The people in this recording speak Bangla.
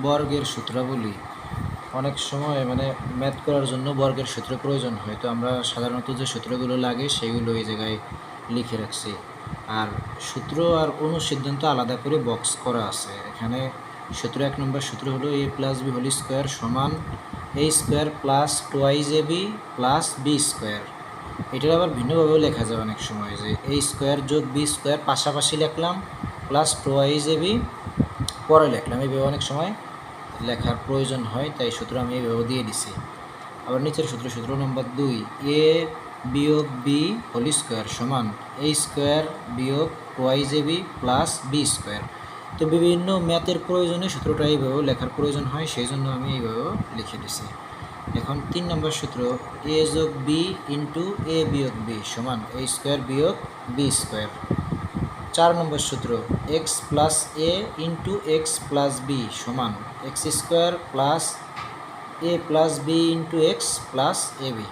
বর্গের সূত্রাবলী অনেক সময় ম্যাথ করার জন্য বর্গের সূত্র প্রয়োজন হয়, তো আমরা সাধারণত যে সূত্রগুলো লাগে সেগুলো এই জায়গায় লিখে রাখছি। আর সূত্র আর অনুসিদ্ধান্ত আলাদা করে বক্স করা আছে। এখানে সূত্র 1 নম্বর সূত্র হলো a plus B whole square সমান a square plus twice A B plus B square. এটার আবার ভিন্নভাবেও লেখা যায় অনেক সময়, যে a স্কোয়ার যোগ বি স্কোয়ার পাশাপাশি লিখলাম, প্লাস টোয়াইজ এ বি পরে লিখলাম। এইভাবে অনেক সময় লেখার প্রয়োজন হয়, তাই সূত্র আমি এইভাবে দিয়ে দিছি। আবার নিচের সূত্র নম্বর 2, এ বিয়োগ বি হোল স্কোয়ার সমান এ স্কোয়ার বিয়োগ twice A B plus B square. তো বিভিন্ন ম্যাথের প্রয়োজনে সূত্রটা এইভাবেও লেখার প্রয়োজন হয়, সেই জন্য আমি এইভাবেও লিখে দিছি। এখন 3 নম্বর সূত্র, এ যোগ বি ইন্টু এ বিয়োগ বি সমান এ স্কোয়ার বিয়োগ বি স্কোয়ার। 4 নম্বর সূত্র, X plus A into X plus B সমান X square plus A plus B into X plus A B.